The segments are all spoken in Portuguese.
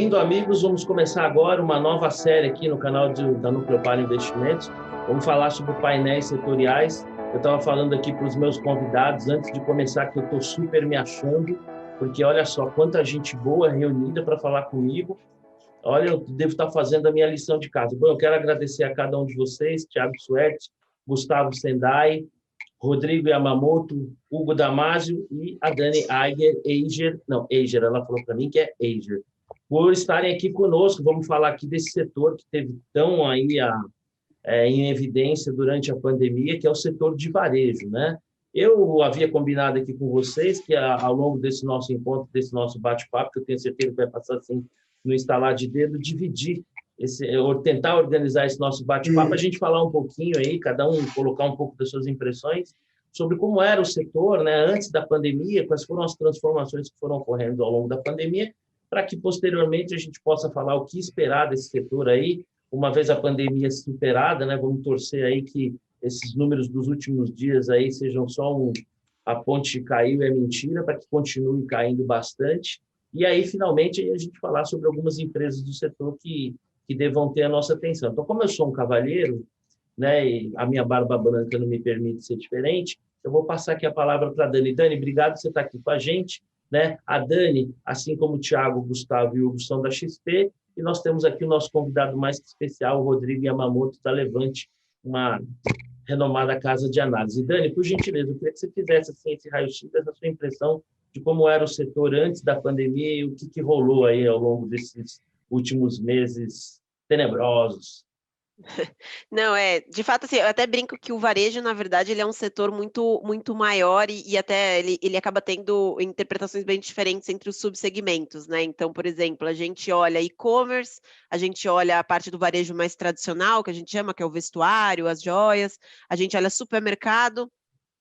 Bem-vindo, amigos. Vamos começar agora uma nova série aqui no canal da Nucleopar Investimentos. Vamos falar sobre painéis setoriais. Eu estava falando aqui para os meus convidados, antes de começar, que eu estou super me achando, porque olha só, quanta gente boa reunida para falar comigo. Olha, eu devo estar fazendo a minha lição de casa. Bom, eu quero agradecer a cada um de vocês, Thiago Suertes, Gustavo Sendai, Rodrigo Yamamoto, Hugo Damasio e a Dani Eiger, ela falou para mim que é Eiger, por estarem aqui conosco. Vamos falar aqui desse setor que teve tão aí em evidência durante a pandemia, que é o setor de varejo, né? Eu havia combinado aqui com vocês que ao longo desse nosso encontro, desse nosso bate-papo, que eu tenho certeza que vai passar assim no instalar de dedo, dividir tentar organizar esse nosso bate-papo, a gente falar um pouquinho aí, cada um colocar um pouco das suas impressões sobre como era o setor, né, antes da pandemia, quais foram as transformações que foram ocorrendo ao longo da pandemia, para que posteriormente a gente possa falar o que esperar desse setor aí, uma vez a pandemia superada, né, vamos torcer aí que esses números dos últimos dias aí sejam só a ponte caiu é mentira, para que continue caindo bastante, e aí finalmente a gente falar sobre algumas empresas do setor que devam ter a nossa atenção. Então, como eu sou um cavalheiro, né, e a minha barba branca não me permite ser diferente, eu vou passar aqui a palavra para a Dani. Dani, obrigado por você estar aqui com a gente, né? A Dani, assim como o Thiago, o Gustavo e o Hugo são da XP, e nós temos aqui o nosso convidado mais especial, o Rodrigo Yamamoto, da Levante, uma renomada casa de análise. Dani, por gentileza, eu queria que você fizesse assim, esse raio-x dessa sua impressão de como era o setor antes da pandemia e o que rolou aí ao longo desses últimos meses tenebrosos. Não, de fato, assim, eu até brinco que o varejo, na verdade, ele é um setor muito, muito maior e até ele acaba tendo interpretações bem diferentes entre os subsegmentos, né? Então, por exemplo, a gente olha e-commerce, a gente olha a parte do varejo mais tradicional, que a gente chama, que é o vestuário, as joias, a gente olha supermercado,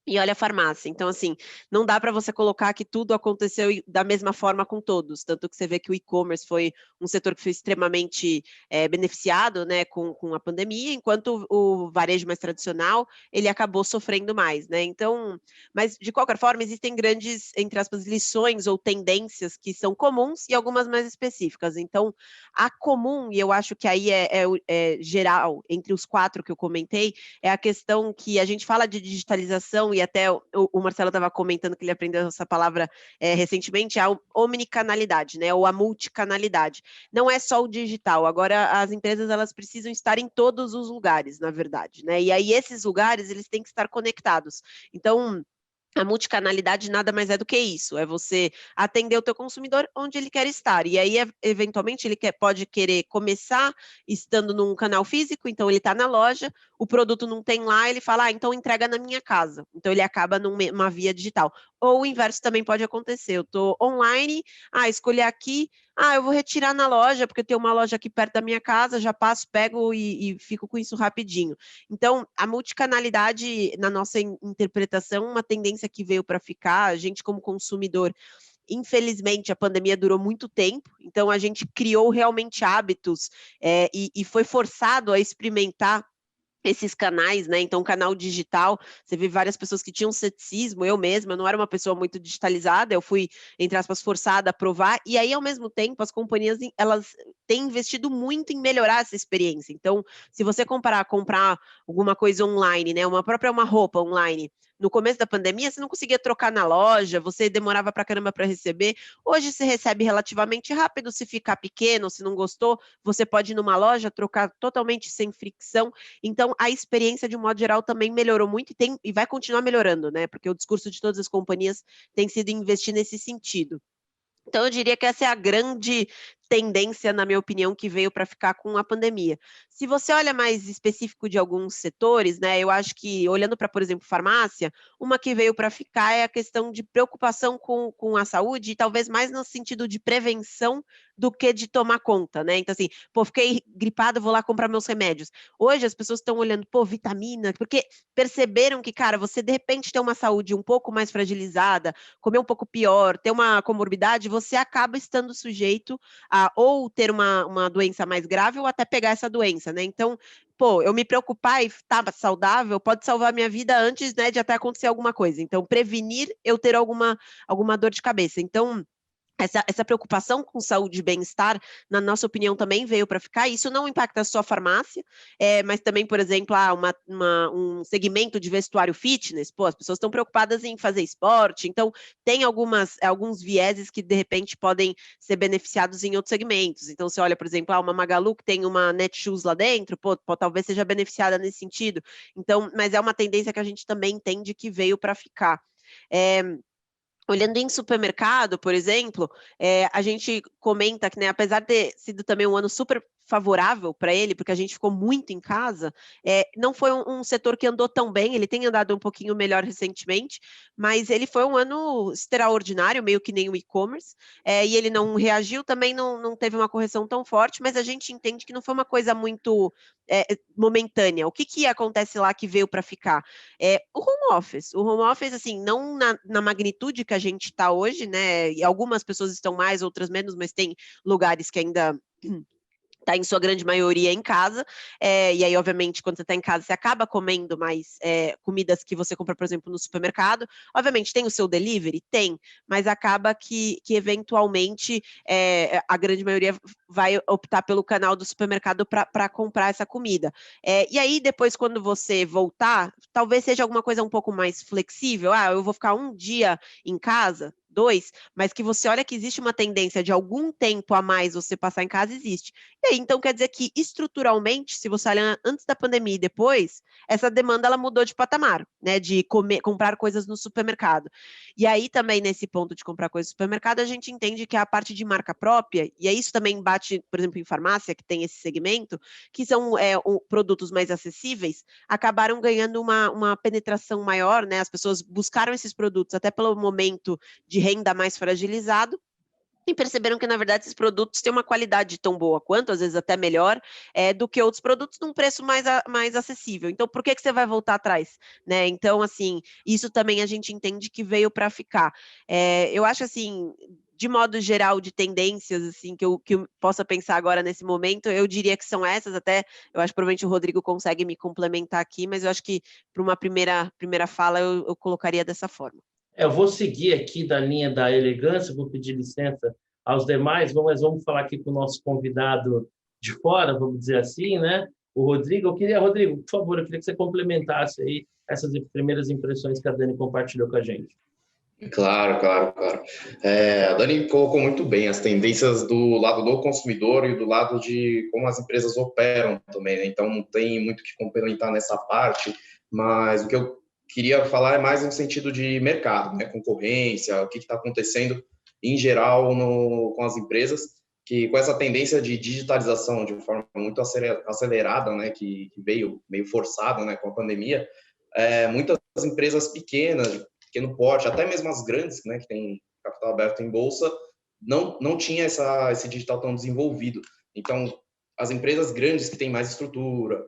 e olha a farmácia. Então, assim, não dá para você colocar que tudo aconteceu da mesma forma com todos. Tanto que você vê que o e-commerce foi um setor que foi extremamente beneficiado, né, com a pandemia, enquanto o varejo mais tradicional, ele acabou sofrendo mais, né? Então, mas, de qualquer forma, existem grandes, entre aspas, lições ou tendências que são comuns e algumas mais específicas. Então, a comum, e eu acho que aí é geral, entre os 4 que eu comentei, é a questão que a gente fala de digitalização, e até o Marcelo estava comentando que ele aprendeu essa palavra recentemente, a omnicanalidade, né, ou a multicanalidade. Não é só o digital, agora as empresas elas precisam estar em todos os lugares, na verdade, né, e aí esses lugares eles têm que estar conectados. Então, a multicanalidade nada mais é do que isso, é você atender o teu consumidor onde ele quer estar, e aí, eventualmente, ele pode querer começar estando num canal físico, então ele está na loja, o produto não tem lá, ele fala, então entrega na minha casa, então ele acaba numa via digital. Ou o inverso também pode acontecer, eu estou online, escolhi aqui, eu vou retirar na loja, porque tem uma loja aqui perto da minha casa, já passo, pego e fico com isso rapidinho. Então, a multicanalidade, na nossa interpretação, uma tendência que veio para ficar, a gente como consumidor, infelizmente, a pandemia durou muito tempo, então a gente criou realmente hábitos e foi forçado a experimentar esses canais, né? Então, canal digital, você vê várias pessoas que tinham ceticismo, eu mesma, eu não era uma pessoa muito digitalizada, eu fui, entre aspas, forçada a provar, e aí, ao mesmo tempo, as companhias, elas têm investido muito em melhorar essa experiência. Então, se você comprar alguma coisa online, né? Uma roupa online, no começo da pandemia, você não conseguia trocar na loja, você demorava pra caramba para receber. Hoje você recebe relativamente rápido, se ficar pequeno, se não gostou, você pode ir numa loja, trocar totalmente sem fricção. Então, a experiência, de um modo geral, também melhorou muito e vai continuar melhorando, né? Porque o discurso de todas as companhias tem sido investir nesse sentido. Então, eu diria que essa é a grande tendência, na minha opinião, que veio para ficar com a pandemia. Se você olha mais específico de alguns setores, né, eu acho que, olhando para, por exemplo, farmácia, uma que veio para ficar é a questão de preocupação com a saúde, e talvez mais no sentido de prevenção do que de tomar conta, né? Então, assim, fiquei gripada, vou lá comprar meus remédios. Hoje as pessoas estão olhando, vitamina, porque perceberam que, cara, você de repente tem uma saúde um pouco mais fragilizada, comer um pouco pior, ter uma comorbidade, você acaba estando sujeito a ou ter uma doença mais grave ou até pegar essa doença, né? Então, eu me preocupar e estar saudável pode salvar minha vida antes, né, de até acontecer alguma coisa. Então, prevenir eu ter alguma dor de cabeça. Então, essa preocupação com saúde e bem-estar, na nossa opinião, também veio para ficar. Isso não impacta só a farmácia, mas também, por exemplo, um segmento de vestuário fitness. Pô, as pessoas estão preocupadas em fazer esporte, então tem alguns vieses que, de repente, podem ser beneficiados em outros segmentos. Então, você olha, por exemplo, uma Magalu que tem uma Netshoes lá dentro, pô, talvez seja beneficiada nesse sentido. Então, mas é uma tendência que a gente também entende que veio para ficar. Olhando em supermercado, por exemplo, a gente comenta que, né, apesar de ter sido também um ano super favorável para ele, porque a gente ficou muito em casa, não foi um setor que andou tão bem, ele tem andado um pouquinho melhor recentemente, mas ele foi um ano extraordinário, meio que nem o e-commerce, e ele não reagiu, também não teve uma correção tão forte, mas a gente entende que não foi uma coisa muito momentânea. O que acontece lá que veio para ficar? O home office, assim, não na magnitude que a gente está hoje, né? E algumas pessoas estão mais, outras menos, mas tem lugares que ainda está em sua grande maioria em casa, e aí, obviamente, quando você está em casa, você acaba comendo mais comidas que você compra, por exemplo, no supermercado. Obviamente, tem o seu delivery? Tem, mas acaba que eventualmente, a grande maioria vai optar pelo canal do supermercado para comprar essa comida. E aí, depois, quando você voltar, talvez seja alguma coisa um pouco mais flexível. Eu vou ficar um dia em casa, 2, mas que você olha que existe uma tendência de algum tempo a mais você passar em casa, existe. E aí, então, quer dizer que, estruturalmente, se você olhar antes da pandemia e depois, essa demanda ela mudou de patamar, né? De comprar coisas no supermercado. E aí, também, nesse ponto de comprar coisas no supermercado, a gente entende que a parte de marca própria, e aí isso também bate, por exemplo, em farmácia, que tem esse segmento, que são produtos mais acessíveis, acabaram ganhando uma penetração maior, né? As pessoas buscaram esses produtos até pelo momento de renda mais fragilizado, e perceberam que, na verdade, esses produtos têm uma qualidade tão boa quanto, às vezes até melhor, do que outros produtos num preço mais acessível. Então, por que você vai voltar atrás? Né? Então, assim, isso também a gente entende que veio para ficar. Eu acho, assim, de modo geral, de tendências, assim, que eu possa pensar agora nesse momento, eu diria que são essas, até, eu acho que provavelmente o Rodrigo consegue me complementar aqui, mas eu acho que para uma primeira fala eu colocaria dessa forma. Eu vou seguir aqui da linha da elegância, vou pedir licença aos demais, mas vamos falar aqui com o nosso convidado de fora, vamos dizer assim, né? O Rodrigo. Rodrigo, por favor, eu queria que você complementasse aí essas primeiras impressões que a Dani compartilhou com a gente. Claro, claro, claro. A Dani colocou muito bem as tendências do lado do consumidor e do lado de como as empresas operam também, né? Então, não tem muito que complementar nessa parte, mas o que eu queria falar é mais no sentido de mercado, né? Concorrência, o que está acontecendo em geral com as empresas, que com essa tendência de digitalização de forma muito acelerada, né? Que veio meio forçada, né? Com a pandemia, muitas empresas pequenas, pequeno porte, até mesmo as grandes, né, que tem capital aberto em bolsa, não tinha esse digital tão desenvolvido. Então, as empresas grandes que têm mais estrutura,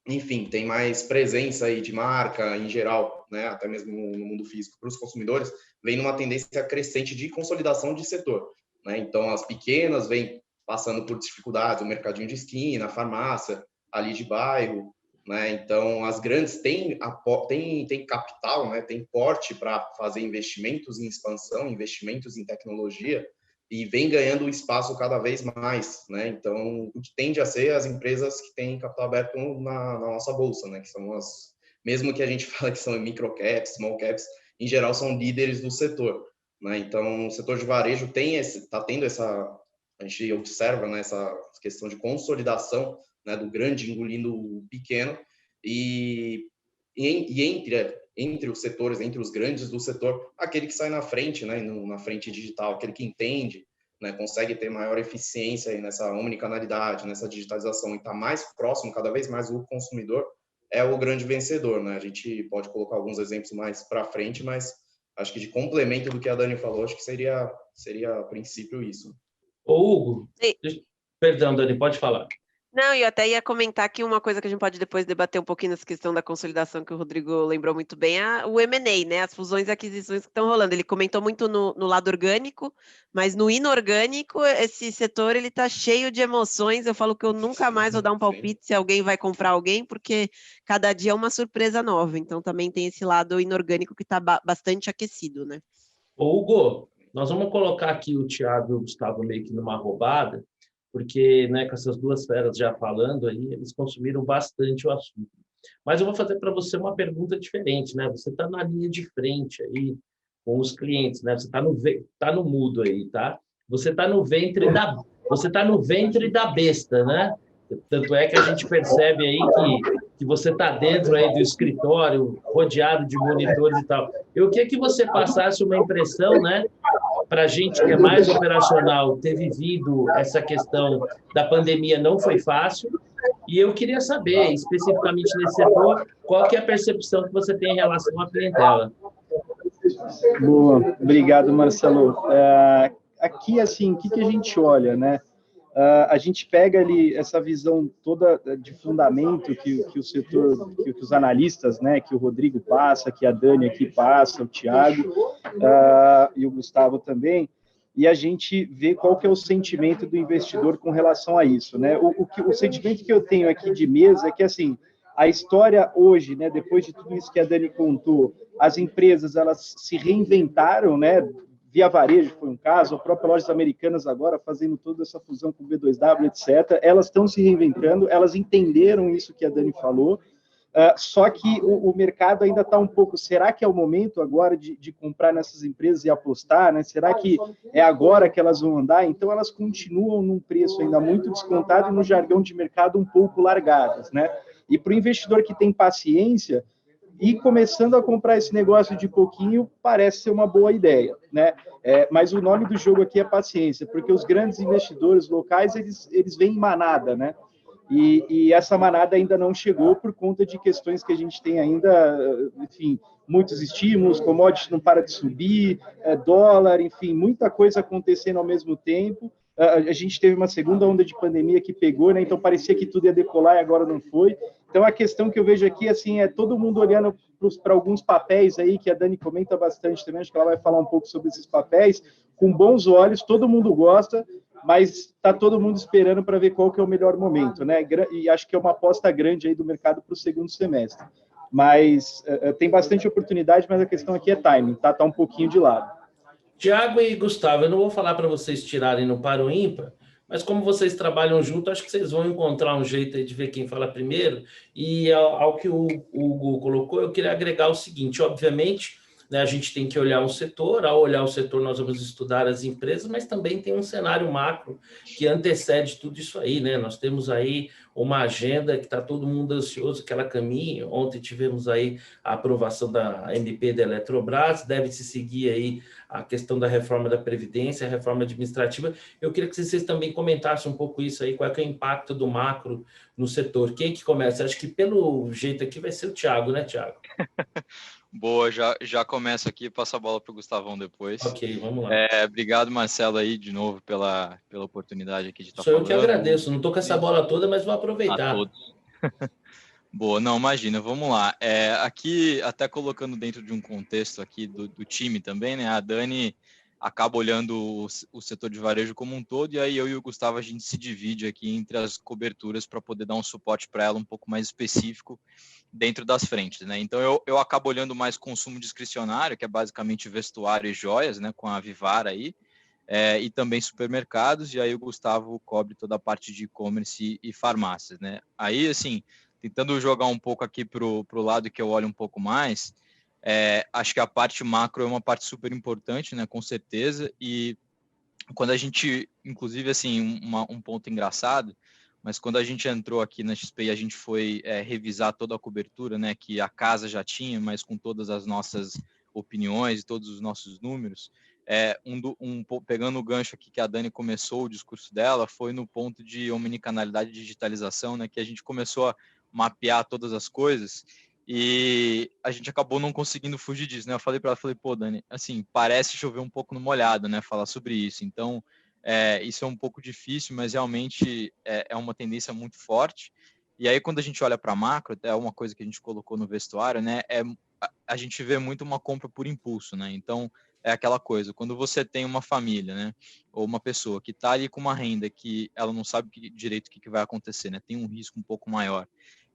enfim, tem mais presença aí de marca em geral, né, até mesmo no mundo físico para os consumidores, vem numa tendência crescente de consolidação de setor, né? Então, as pequenas vêm passando por dificuldades, o mercadinho de esquina, a farmácia, ali de bairro, né? Então, as grandes têm capital, né? Tem porte para fazer investimentos em expansão, investimentos em tecnologia, e vem ganhando espaço cada vez mais, né? Então, o que tende a ser as empresas que têm capital aberto na nossa bolsa, né? Que são mesmo que a gente fale que são microcaps, small caps, em geral são líderes do setor, né? Então, o setor de varejo está tendo a gente observa, né, essa questão de consolidação, né, do grande engolindo o pequeno, e entre os setores, entre os grandes do setor, aquele que sai na frente, né, na frente digital, aquele que entende, né, consegue ter maior eficiência aí nessa omnicanalidade, nessa digitalização, e está mais próximo, cada vez mais, do consumidor, é o grande vencedor, né? A gente pode colocar alguns exemplos mais para frente, mas acho que de complemento do que a Dani falou, acho que seria a princípio isso. Ô, Hugo, perdão, Dani, pode falar. Não, e eu até ia comentar aqui uma coisa que a gente pode depois debater um pouquinho nessa questão da consolidação que o Rodrigo lembrou muito bem, o M&A, né? As fusões e aquisições que estão rolando. Ele comentou muito no lado orgânico, mas no inorgânico, esse setor ele está cheio de emoções. Eu falo que eu nunca mais vou dar um palpite se alguém vai comprar alguém, porque cada dia é uma surpresa nova. Então também tem esse lado inorgânico que está bastante aquecido, né? Ô, Hugo, Nós vamos colocar aqui o Thiago e o Gustavo meio que numa roubada, porque, né, com essas duas feras já falando aí, eles consumiram bastante o assunto. Mas eu vou fazer para você uma pergunta diferente, né? Você está na linha de frente aí com os clientes, né? Você tá no mudo aí, tá? Você está no ventre da besta, né? Tanto é que a gente percebe aí que você está dentro aí do escritório, rodeado de monitores e tal. Eu queria que você passasse uma impressão, né? Para a gente que é mais operacional, ter vivido essa questão da pandemia não foi fácil. E eu queria saber, especificamente nesse setor, qual que é a percepção que você tem em relação à clientela. Boa, obrigado, Marcelo. Aqui, assim, o que a gente olha, né? A gente pega ali essa visão toda de fundamento que o setor, que os analistas, né, que o Rodrigo passa, que a Dani aqui passa, o Thiago e o Gustavo também, e a gente vê qual que é o sentimento do investidor com relação a isso, né? O sentimento que eu tenho aqui de mesa é que, assim, a história hoje, né, depois de tudo isso que a Dani contou, as empresas, elas se reinventaram, né? Via Varejo foi um caso, a própria Lojas Americanas agora fazendo toda essa fusão com o B2W, etc. Elas estão se reinventando, elas entenderam isso que a Dani falou, só que o mercado ainda está um pouco, será que é o momento agora de comprar nessas empresas e apostar, né? Será que é agora que elas vão andar? Então, elas continuam num preço ainda muito descontado e no jargão de mercado um pouco largadas, né? E para o investidor que tem paciência, e começando a comprar esse negócio de pouquinho parece ser uma boa ideia, né? Mas o nome do jogo aqui é paciência, porque os grandes investidores locais, eles vêm em manada, né? E essa manada ainda não chegou por conta de questões que a gente tem ainda, enfim, muitos estímulos, commodity não para de subir, dólar, enfim, muita coisa acontecendo ao mesmo tempo. A gente teve uma segunda onda de pandemia que pegou, né? Então parecia que tudo ia decolar e agora não foi. Então a questão que eu vejo aqui, assim, é todo mundo olhando para alguns papéis aí, que a Dani comenta bastante também, acho que ela vai falar um pouco sobre esses papéis, com bons olhos, todo mundo gosta, mas está todo mundo esperando para ver qual que é o melhor momento, né? E acho que é uma aposta grande aí do mercado para o segundo semestre. Mas tem bastante oportunidade, mas a questão aqui é timing, tá? Tá um pouquinho de lado. Tiago e Gustavo, eu não vou falar para vocês tirarem no par ou ímpar, mas como vocês trabalham junto, acho que vocês vão encontrar um jeito aí de ver quem fala primeiro. E ao que o Hugo colocou, eu queria agregar o seguinte: obviamente, né, a gente tem que olhar um setor, ao olhar o setor, nós vamos estudar as empresas, mas também tem um cenário macro que antecede tudo isso aí, né? Nós temos aí uma agenda que está todo mundo ansioso que ela caminhe. Ontem tivemos aí a aprovação da MP da Eletrobras, deve-se seguir aí a questão da reforma da Previdência, a reforma administrativa. Eu queria que vocês também comentassem um pouco isso aí, qual é, que é o impacto do macro no setor. Quem que começa? Acho que pelo jeito aqui vai ser o Thiago, né, Thiago? Boa, já começo aqui, passo a bola para o Gustavão depois. Ok, vamos lá. Obrigado, Marcelo, aí de novo pela oportunidade aqui de estar falando. Sou eu que agradeço, não estou com essa bola toda, mas vou aproveitar. A todos. Boa, não, imagina, vamos lá. Aqui, até colocando dentro de um contexto aqui do time também, né? A Dani acaba olhando o setor de varejo como um todo, e aí eu e o Gustavo, a gente se divide aqui entre as coberturas para poder dar um suporte para ela um pouco mais específico dentro das frentes, né? Então eu acabo olhando mais consumo discricionário, que é basicamente vestuário e joias, né? Com a Vivara aí, e também supermercados, e aí o Gustavo cobre toda a parte de e-commerce e farmácias, né? Aí, assim, tentando jogar um pouco aqui pro lado que eu olho um pouco mais, acho que a parte macro é uma parte super importante, né? Com certeza, e quando a gente, inclusive, assim, um ponto engraçado, mas quando a gente entrou aqui na XP e a gente foi revisar toda a cobertura, né, que a casa já tinha, mas com todas as nossas opiniões e todos os nossos números, pegando o gancho aqui que a Dani começou o discurso dela, foi no ponto de omnicanalidade e digitalização, né, que a gente começou a mapear todas as coisas e a gente acabou não conseguindo fugir disso, né? Eu falei para ela, pô, Dani, assim, parece chover um pouco no molhado, né, falar sobre isso. Então, isso é um pouco difícil, mas realmente é uma tendência muito forte. E aí, quando a gente olha para macro, até uma coisa que a gente colocou no vestuário, né, a gente vê muito uma compra por impulso, né? Então, é aquela coisa, quando você tem uma família, né, ou uma pessoa que está ali com uma renda que ela não sabe direito o que vai acontecer, né, tem um risco um pouco maior,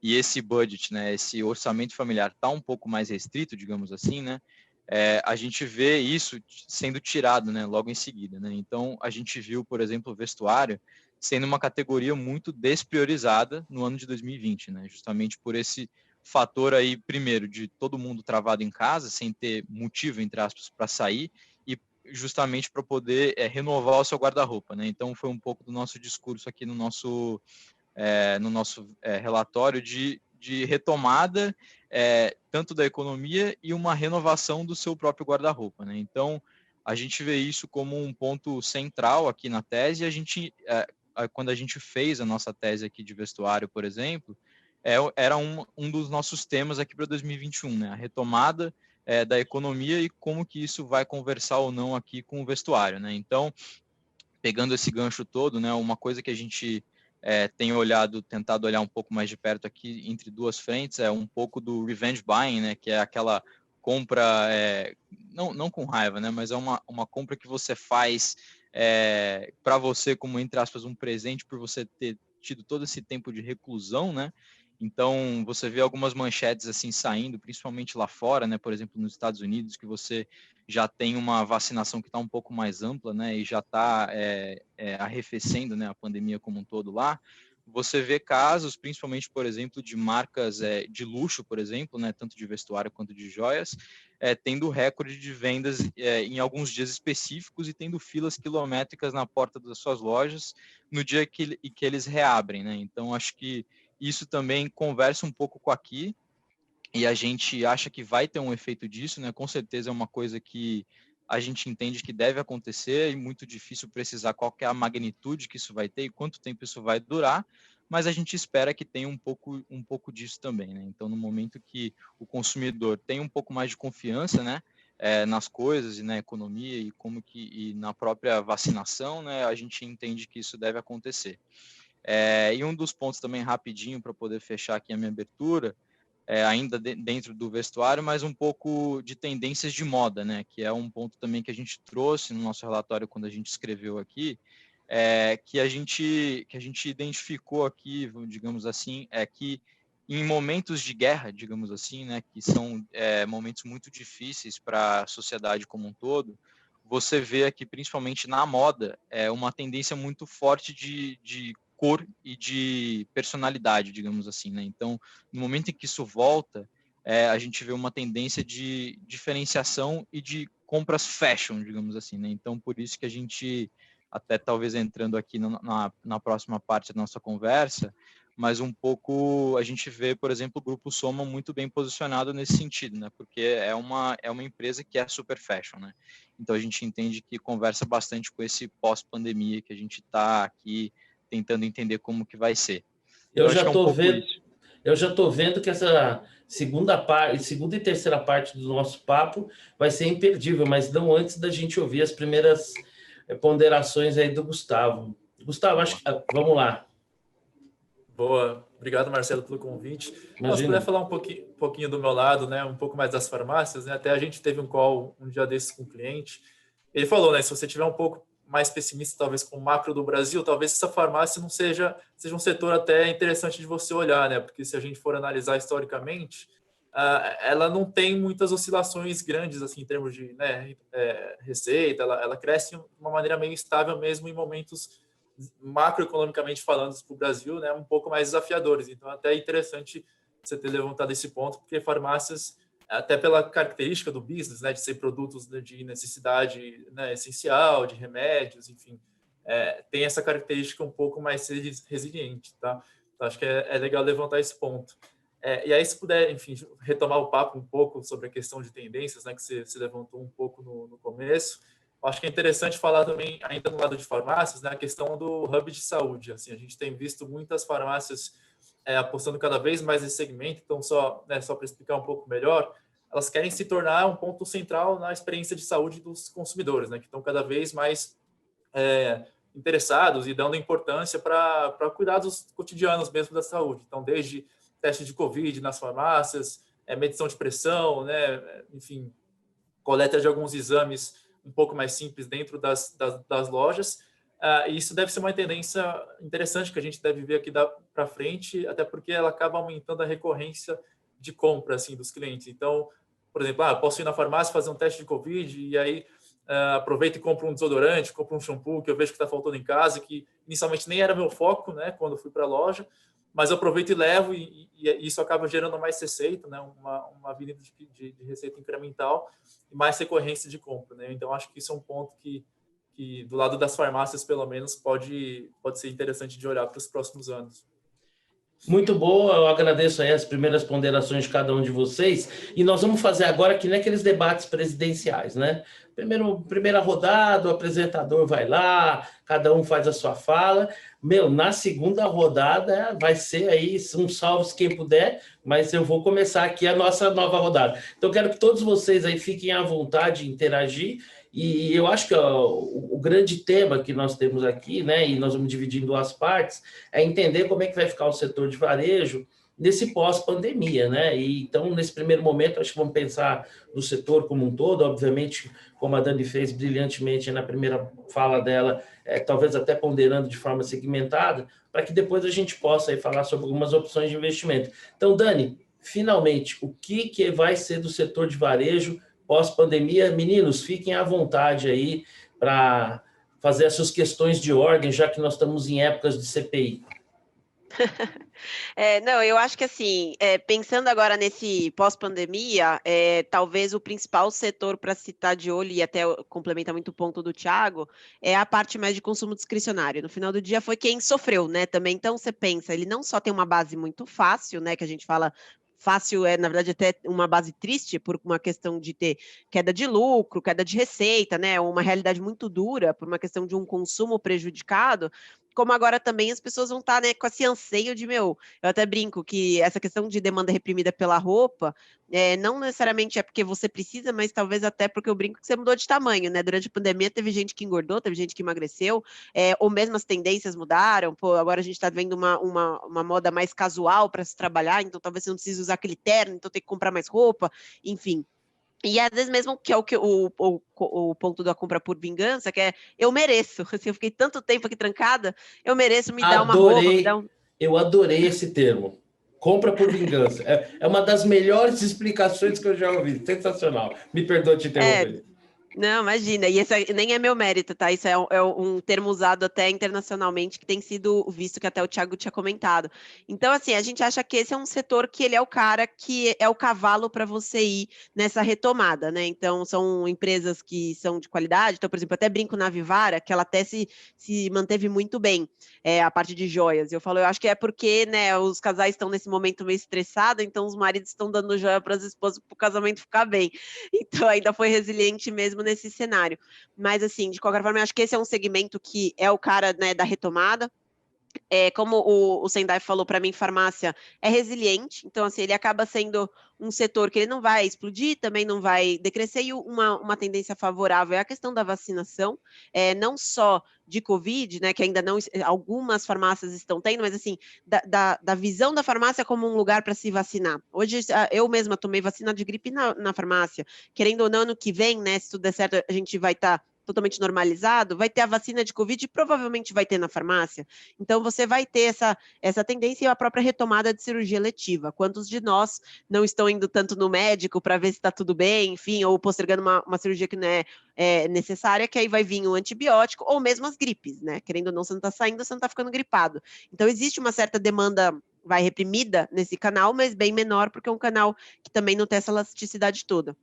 e esse budget, né, esse orçamento familiar está um pouco mais restrito, digamos assim, né, a gente vê isso sendo tirado, né, logo em seguida, né? Então, a gente viu, por exemplo, o vestuário sendo uma categoria muito despriorizada no ano de 2020, né? Justamente por esse fator aí, primeiro, de todo mundo travado em casa, sem ter motivo, entre aspas, para sair, e justamente para poder renovar o seu guarda-roupa, né? Então, foi um pouco do nosso discurso aqui no nosso relatório de retomada tanto da economia e uma renovação do seu próprio guarda-roupa, né? Então, a gente vê isso como um ponto central aqui na tese. A gente, quando a gente fez a nossa tese aqui de vestuário, por exemplo, era um dos nossos temas aqui para 2021, né? A retomada da economia e como que isso vai conversar ou não aqui com o vestuário, né? Então, pegando esse gancho todo, né? Uma coisa que a gente tem tentado olhar um pouco mais de perto aqui entre duas frentes, é um pouco do revenge buying, né? Que é aquela compra, não com raiva, né? Mas é uma compra que você faz para você, como entre aspas, um presente por você ter tido todo esse tempo de reclusão, né? Então, você vê algumas manchetes assim saindo, principalmente lá fora, né? Por exemplo, nos Estados Unidos, que você já tem uma vacinação que está um pouco mais ampla, né? E já está arrefecendo, né, a pandemia como um todo lá. Você vê casos, principalmente, por exemplo, de marcas de luxo, por exemplo, né, tanto de vestuário quanto de joias, tendo recorde de vendas em alguns dias específicos e tendo filas quilométricas na porta das suas lojas no dia que eles reabrem, né? Então, acho que isso também conversa um pouco com aqui, e a gente acha que vai ter um efeito disso, né? Com certeza é uma coisa que a gente entende que deve acontecer e muito difícil precisar qual que é a magnitude que isso vai ter e quanto tempo isso vai durar, mas a gente espera que tenha um pouco disso também, né? Então, no momento que o consumidor tem um pouco mais de confiança, né, nas coisas e na economia e na própria vacinação, né, a gente entende que isso deve acontecer. E um dos pontos também rapidinho para poder fechar aqui a minha abertura, ainda dentro do vestuário, mas um pouco de tendências de moda, né? Que é um ponto também que a gente trouxe no nosso relatório quando a gente escreveu aqui, que a gente identificou aqui, digamos assim, que em momentos de guerra, digamos assim, né, que são momentos muito difíceis para a sociedade como um todo, você vê aqui, principalmente na moda, uma tendência muito forte de cor e de personalidade, digamos assim, né? Então, no momento em que isso volta, a gente vê uma tendência de diferenciação e de compras fashion, digamos assim, né? Então, por isso que a gente, até talvez entrando aqui na próxima parte da nossa conversa, mas um pouco a gente vê, por exemplo, o Grupo Soma muito bem posicionado nesse sentido, né? Porque é uma empresa que é super fashion, né? Então, a gente entende que conversa bastante com esse pós-pandemia que a gente está aqui tentando entender como que vai ser. Eu acho já que é um estou pouco vendo, isso. eu já estou vendo que essa segunda e terceira parte do nosso papo vai ser imperdível, mas não antes da gente ouvir as primeiras ponderações aí do Gustavo. Gustavo, acho que vamos lá. Boa, obrigado, Marcelo, pelo convite. Imagina. Se puder falar um pouquinho do meu lado, né, um pouco mais das farmácias, né, até a gente teve um call um dia desses com um cliente, ele falou, né, se você tiver um pouco mais pessimista, talvez com o macro do Brasil, talvez essa farmácia não seja um setor até interessante de você olhar, né, porque se a gente for analisar historicamente, ela não tem muitas oscilações grandes, assim, em termos de, né, receita, ela cresce de uma maneira meio estável mesmo em momentos macroeconomicamente falando para o Brasil, né, um pouco mais desafiadores. Então, até é interessante você ter levantado esse ponto, porque farmácias, até pela característica do business, né, de ser produtos de necessidade, né, essencial, de remédios, enfim, tem essa característica um pouco mais resiliente, tá? Então, acho que é legal levantar esse ponto. E aí, se puder, enfim, retomar o papo um pouco sobre a questão de tendências, né, que você levantou um pouco no começo, acho que é interessante falar também, ainda no lado de farmácias, né, a questão do hub de saúde. Assim, a gente tem visto muitas farmácias apostando cada vez mais nesse segmento, então só para explicar um pouco melhor, elas querem se tornar um ponto central na experiência de saúde dos consumidores, né, que estão cada vez mais interessados e dando importância para cuidados cotidianos mesmo da saúde. Então, desde teste de Covid nas farmácias, medição de pressão, né, enfim, coleta de alguns exames um pouco mais simples dentro das lojas. E isso deve ser uma tendência interessante que a gente deve ver aqui para frente, até porque ela acaba aumentando a recorrência de compra assim, dos clientes. Então, por exemplo, posso ir na farmácia fazer um teste de Covid e aí aproveito e compro um desodorante, compro um shampoo que eu vejo que está faltando em casa, que inicialmente nem era meu foco, né, quando eu fui para a loja, mas eu aproveito e levo e isso acaba gerando mais receita, né, uma avenida de receita incremental e mais recorrência de compra, né? Então, acho que isso é um ponto que do lado das farmácias, pelo menos, pode ser interessante de olhar para os próximos anos. Muito boa, eu agradeço aí as primeiras ponderações de cada um de vocês, e nós vamos fazer agora que nem aqueles debates presidenciais, né? Primeira rodada, o apresentador vai lá, cada um faz a sua fala. Na segunda rodada vai ser aí um salve quem puder, mas eu vou começar aqui a nossa nova rodada. Então, quero que todos vocês aí fiquem à vontade de interagir. E eu acho que o grande tema que nós temos aqui, né, e nós vamos dividir em duas partes, é entender como é que vai ficar o setor de varejo nesse pós-pandemia, né? E então, nesse primeiro momento, acho que vamos pensar no setor como um todo, obviamente, como a Dani fez brilhantemente na primeira fala dela, talvez até ponderando de forma segmentada, para que depois a gente possa aí falar sobre algumas opções de investimento. Então, Dani, finalmente, o que vai ser do setor de varejo pós-pandemia? Meninos, fiquem à vontade aí para fazer as suas questões de ordem, já que nós estamos em épocas de CPI. Não, eu acho que assim, pensando agora nesse pós-pandemia, talvez o principal setor para se estar de olho, e até complementa muito o ponto do Thiago, é a parte mais de consumo discricionário. No final do dia foi quem sofreu, né? Também, então você pensa, ele não só tem uma base muito fácil, né? Que a gente fala fácil, na verdade, até uma base triste, por uma questão de ter queda de lucro, queda de receita, né? Uma realidade muito dura, por uma questão de um consumo prejudicado, como agora também as pessoas vão estar, né, com esse anseio de, eu até brinco que essa questão de demanda reprimida pela roupa, não necessariamente é porque você precisa, mas talvez até porque eu brinco que você mudou de tamanho, né? Durante a pandemia teve gente que engordou, teve gente que emagreceu, ou mesmo as tendências mudaram, agora a gente está vendo uma moda mais casual para se trabalhar, então talvez você não precise usar aquele terno, então tem que comprar mais roupa, enfim. E às vezes mesmo que é o ponto da compra por vingança, que é eu mereço. Assim, eu fiquei tanto tempo aqui trancada, eu mereço me dar uma roupa. Eu adorei esse termo. Compra por vingança. É uma das melhores explicações que eu já ouvi. Sensacional. Me perdoe te interromper. Não, imagina, e esse nem é meu mérito, tá? Isso é um termo usado até internacionalmente, que tem sido visto, que até o Thiago tinha comentado. Então, assim, a gente acha que esse é um setor que ele é o cara que é o cavalo para você ir nessa retomada, né? Então, são empresas que são de qualidade. Então, por exemplo, eu até brinco na Vivara, que ela até se manteve muito bem, a parte de joias. Eu acho que é porque, né, os casais estão nesse momento meio estressados, então os maridos estão dando joia para as esposas para o casamento ficar bem. Então, ainda foi resiliente mesmo nesse cenário. Mas, assim, de qualquer forma, eu acho que esse é um segmento que é o cara, né, da retomada. Como o Sendai falou para mim, farmácia é resiliente, então assim, ele acaba sendo um setor que ele não vai explodir, também não vai decrescer, e uma tendência favorável é a questão da vacinação, não só de Covid, né, que ainda não, algumas farmácias estão tendo, mas assim, da visão da farmácia como um lugar para se vacinar. Hoje, eu mesma tomei vacina de gripe na farmácia, querendo ou não, ano que vem, né, se tudo der certo, a gente vai estar totalmente normalizado, vai ter a vacina de Covid e provavelmente vai ter na farmácia. Então, você vai ter essa tendência e a própria retomada de cirurgia eletiva. Quantos de nós não estão indo tanto no médico para ver se está tudo bem, enfim, ou postergando uma cirurgia que não é necessária, que aí vai vir um antibiótico, ou mesmo as gripes, né? Querendo ou não, você não está saindo, você não está ficando gripado. Então, existe uma certa demanda reprimida nesse canal, mas bem menor, porque é um canal que também não tem essa elasticidade toda.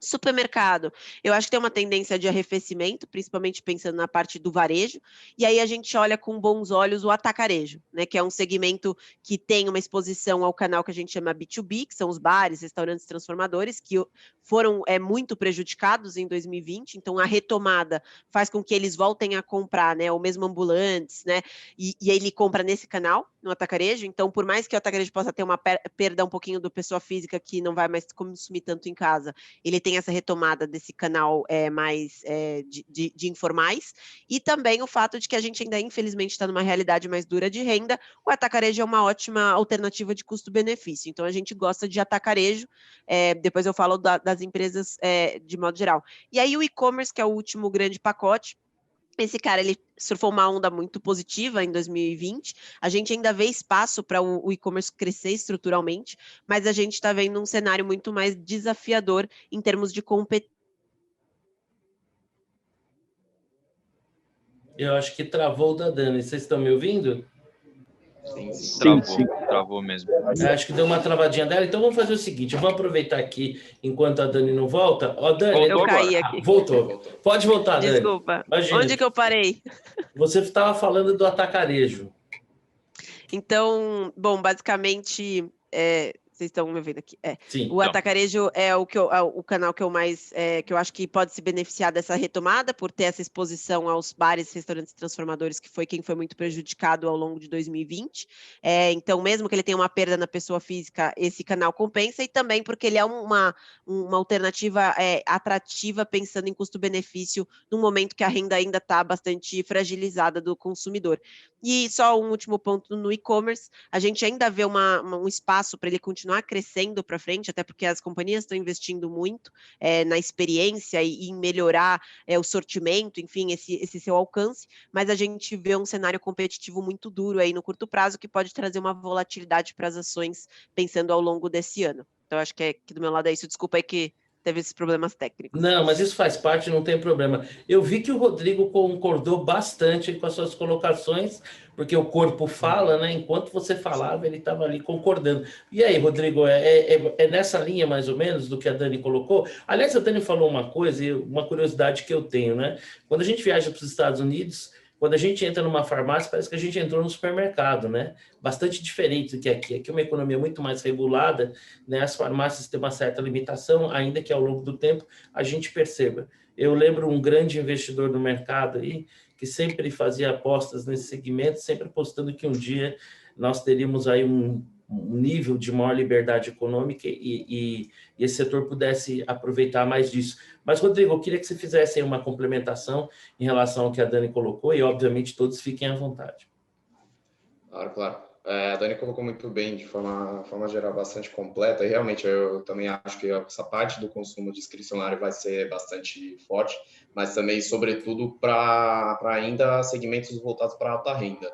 Supermercado, eu acho que tem uma tendência de arrefecimento, principalmente pensando na parte do varejo, e aí a gente olha com bons olhos o atacarejo, né, que é um segmento que tem uma exposição ao canal que a gente chama B2B, que são os bares, restaurantes transformadores, que foram muito prejudicados em 2020, então a retomada faz com que eles voltem a comprar, né, ou mesmo ambulantes, né, e aí ele compra nesse canal, no atacarejo, então por mais que o atacarejo possa ter uma perda um pouquinho do pessoa física que não vai mais consumir tanto em casa, ele tem essa retomada desse canal mais de informais, e também o fato de que a gente ainda, infelizmente, está numa realidade mais dura de renda. O atacarejo é uma ótima alternativa de custo-benefício, então a gente gosta de atacarejo, depois eu falo das empresas de modo geral. E aí o e-commerce, que é o último grande pacote, Esse cara, ele surfou uma onda muito positiva em 2020. A gente ainda vê espaço para o e-commerce crescer estruturalmente, mas a gente está vendo um cenário muito mais desafiador em termos de competência. Eu acho que travou o da Dani. Vocês estão me ouvindo? Sim, travou mesmo. Acho que deu uma travadinha dela. Então vamos fazer o seguinte: eu vou aproveitar aqui enquanto a Dani não volta. Ó, Dani, eu caí aqui. Voltou. Pode voltar, Dani. Desculpa. Onde que eu parei? Você estava falando do atacarejo. Então, bom, basicamente, vocês estão me vendo aqui. Sim, o atacarejo é o canal que eu mais, que eu acho que pode se beneficiar dessa retomada, por ter essa exposição aos bares, restaurantes transformadores, que foi quem foi muito prejudicado ao longo de 2020. Então, mesmo que ele tenha uma perda na pessoa física, esse canal compensa, e também porque ele é uma alternativa atrativa, pensando em custo-benefício, num momento que a renda ainda está bastante fragilizada do consumidor. E só um último ponto no e-commerce, a gente ainda vê um espaço para ele continuar crescendo para frente, até porque as companhias estão investindo muito na experiência e em melhorar o sortimento, enfim, esse seu alcance, mas a gente vê um cenário competitivo muito duro aí no curto prazo, que pode trazer uma volatilidade para as ações, pensando ao longo desse ano. Então, acho que do meu lado é isso. Desculpa aí que teve esses problemas técnicos. Não, mas isso faz parte, não tem problema. Eu vi que o Rodrigo concordou bastante com as suas colocações, porque o corpo fala, né? Enquanto você falava, ele estava ali concordando. E aí, Rodrigo, é nessa linha mais ou menos do que a Dani colocou? Aliás, a Dani falou uma coisa, e uma curiosidade que eu tenho, né? Quando a gente viaja para os Estados Unidos, quando a gente entra numa farmácia, parece que a gente entrou no supermercado, né? Bastante diferente do que aqui. Aqui é uma economia muito mais regulada, né? As farmácias têm uma certa limitação, ainda que ao longo do tempo a gente perceba. Eu lembro um grande investidor do mercado aí, que sempre fazia apostas nesse segmento, sempre apostando que um dia nós teríamos aí um nível de maior liberdade econômica e esse setor pudesse aproveitar mais disso. Mas, Rodrigo, eu queria que você fizesse aí uma complementação em relação ao que a Dani colocou e, obviamente, todos fiquem à vontade. Claro. A Dani colocou muito bem, de forma geral, bastante completa, e realmente eu também acho que essa parte do consumo discricionário vai ser bastante forte, mas também, sobretudo, para ainda segmentos voltados para alta renda,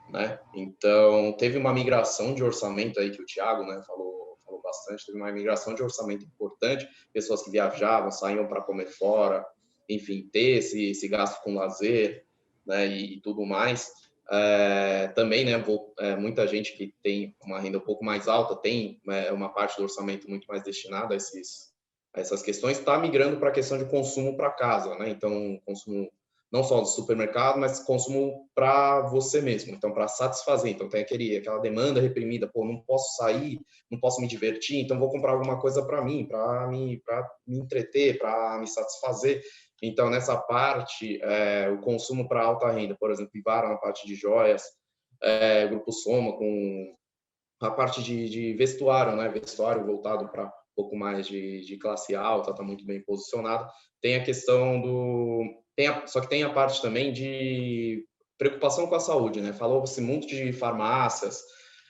né? Então, teve uma migração de orçamento aí que o Thiago, né, falou bastante, teve uma migração de orçamento importante, pessoas que viajavam, saíam para comer fora, enfim, ter esse gasto com lazer, né, e tudo mais. Também, né, muita gente que tem uma renda um pouco mais alta tem uma parte do orçamento muito mais destinada a essas questões, está migrando para a questão de consumo para casa, né? Então, consumo não só do supermercado, mas consumo para você mesmo, então para satisfazer. Então tem aquela demanda reprimida, não posso sair, não posso me divertir, então vou comprar alguma coisa para mim, para me entreter, para me satisfazer. Então nessa parte, o consumo para alta renda, por exemplo, Vivara na parte de joias, Grupo Soma com a parte de vestuário, né? Vestuário voltado para um pouco mais de classe alta, está muito bem posicionado. Tem a questão só que tem a parte também de preocupação com a saúde, né? Falou-se muito de farmácias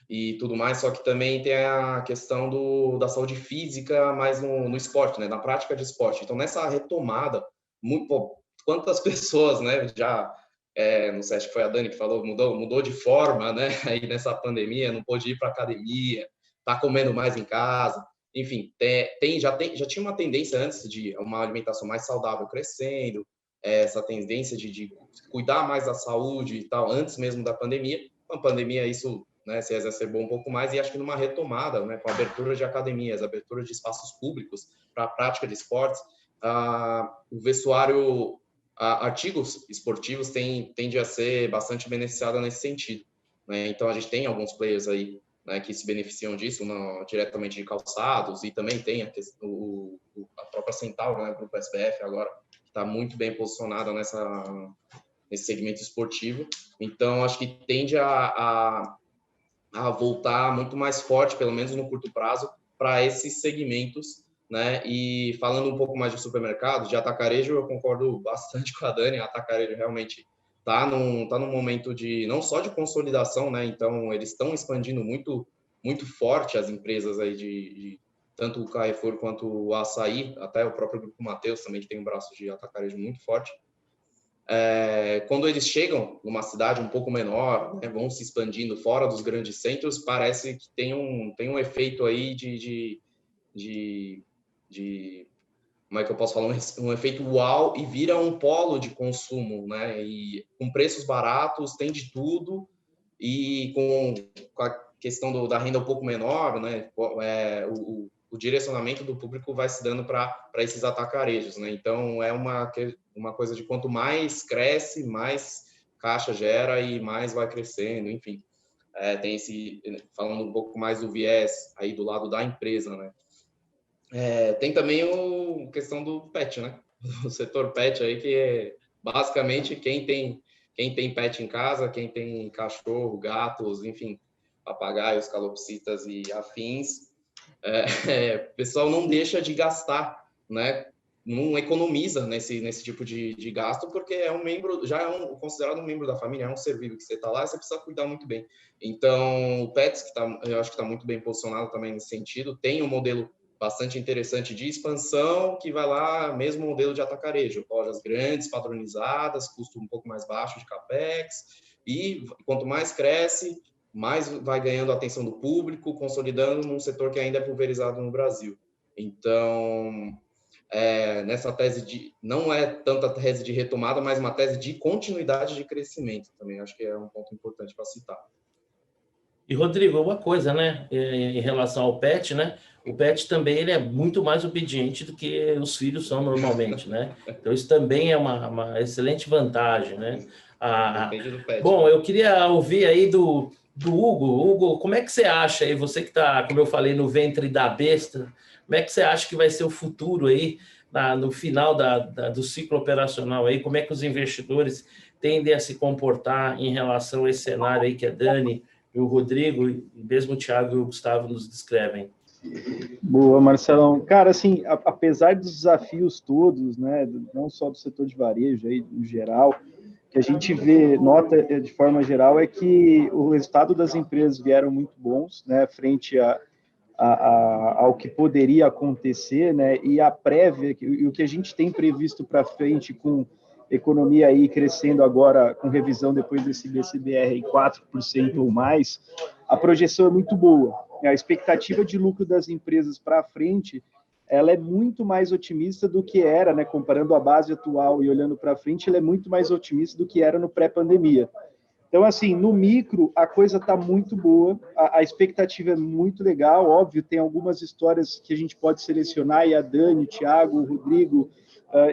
e tudo mais, só que também tem a questão da saúde física, mais no esporte, né? Na prática de esporte. Então, nessa retomada, quantas pessoas, né, já... não sei, acho que foi a Dani que falou, mudou de forma, né? Aí nessa pandemia, não pôde ir para academia, tá comendo mais em casa. Enfim, já tinha uma tendência antes de uma alimentação mais saudável crescendo, essa tendência de cuidar mais da saúde e tal, antes mesmo da pandemia. Com a pandemia, isso, né, se exacerbou um pouco mais, e acho que numa retomada, né, com a abertura de academias, abertura de espaços públicos para a prática de esportes, o vestuário, artigos esportivos tende a ser bastante beneficiado nesse sentido, né? Então, a gente tem alguns players aí, né, que se beneficiam disso, diretamente de calçados, e também tem a própria Centauro, né, o Grupo SBF agora, está muito bem posicionada nesse segmento esportivo. Então, acho que tende a voltar muito mais forte, pelo menos no curto prazo, para esses segmentos, né? E falando um pouco mais de supermercados, de atacarejo, eu concordo bastante com a Dani. A atacarejo realmente está num momento não só de consolidação, né? Então, eles estão expandindo muito, muito forte as empresas aí tanto o Carrefour quanto o Açaí, até o próprio Grupo Mateus também, que tem um braço de atacarejo muito forte. quando eles chegam numa cidade um pouco menor, né, vão se expandindo fora dos grandes centros, parece que tem um efeito aí de como é que eu posso falar, um efeito uau, e vira um polo de consumo, né? E com preços baratos, tem de tudo, e com a questão da renda um pouco menor, né? O direcionamento do público vai se dando para esses atacarejos, né? Então, é uma coisa de quanto mais cresce, mais caixa gera e mais vai crescendo, enfim. Tem falando um pouco mais do viés aí do lado da empresa, né? Tem também a questão do pet, né? O setor pet aí, que basicamente quem tem pet em casa, quem tem cachorro, gatos, enfim, papagaios, calopsitas e afins, o pessoal não deixa de gastar, né? Não economiza nesse tipo de gasto, porque é um membro, já é considerado um membro da família, é um ser vivo que você está lá, você precisa cuidar muito bem. Então, o Pets, eu acho que está muito bem posicionado também nesse sentido, tem um modelo bastante interessante de expansão, que vai lá, mesmo modelo de atacarejo, lojas grandes, padronizadas, custo um pouco mais baixo de capex, e quanto mais cresce, mais vai ganhando a atenção do público, consolidando num setor que ainda é pulverizado no Brasil. Então, nessa tese não é tanta tese de retomada, mas uma tese de continuidade de crescimento também, acho que é um ponto importante para citar. E, Rodrigo, uma coisa, né, em relação ao pet, né, o pet também ele é muito mais obediente do que os filhos são normalmente, né? Então, isso também é uma excelente vantagem, né? Depende do pet. Bom, eu queria ouvir aí do Hugo. Hugo, como é que você acha aí, você que está, como eu falei, no ventre da besta, como é que você acha que vai ser o futuro aí, no final do ciclo operacional aí, como é que os investidores tendem a se comportar em relação a esse cenário aí que a Dani e o Rodrigo, e mesmo o Thiago e o Gustavo nos descrevem? Boa, Marcelão. Cara, assim, apesar dos desafios todos, né, não só do setor de varejo, aí, no geral, que a gente nota de forma geral é que o resultado das empresas vieram muito bons, né, frente ao que poderia acontecer, né, e a prévia, e o que a gente tem previsto para frente com economia aí crescendo agora, com revisão depois desse BCBR em 4% ou mais, a projeção é muito boa. A expectativa de lucro das empresas para frente, ela é muito mais otimista do que era, né, comparando a base atual e olhando para frente, ela é muito mais otimista do que era no pré-pandemia. Então, assim, no micro, a coisa está muito boa, a expectativa é muito legal, óbvio, tem algumas histórias que a gente pode selecionar, e a Dani, o Thiago, o Rodrigo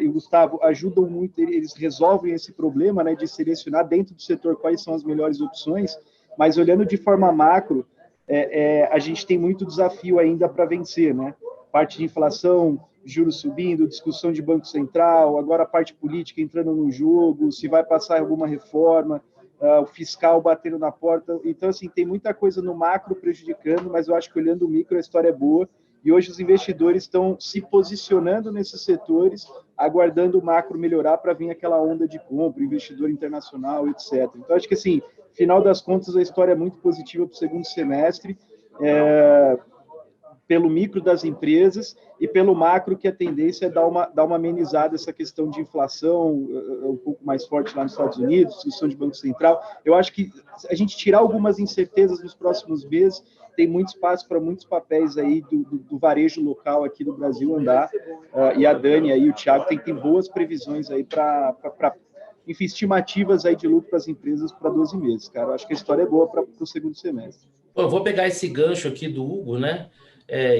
e o Gustavo ajudam muito, eles resolvem esse problema, né, de selecionar dentro do setor quais são as melhores opções, mas olhando de forma macro, a gente tem muito desafio ainda para vencer, né? Parte de inflação, juros subindo, discussão de Banco Central, agora a parte política entrando no jogo, se vai passar alguma reforma, o fiscal batendo na porta. Então, assim, tem muita coisa no macro prejudicando, mas eu acho que olhando o micro a história é boa, e hoje os investidores estão se posicionando nesses setores, aguardando o macro melhorar para vir aquela onda de compra, investidor internacional, etc. Então, acho que, assim, final das contas, a história é muito positiva para o segundo semestre, pelo micro das empresas e pelo macro, que a tendência é dar uma amenizada essa questão de inflação um pouco mais forte lá nos Estados Unidos, discussão de Banco Central. Eu acho que a gente tirar algumas incertezas nos próximos meses, tem muito espaço para muitos papéis aí do varejo local aqui no Brasil andar, e a Dani aí, o Thiago, tem boas previsões aí para enfim, estimativas aí de lucro para as empresas para 12 meses, cara. Eu acho que a história é boa para o segundo semestre. Eu vou pegar esse gancho aqui do Hugo, né?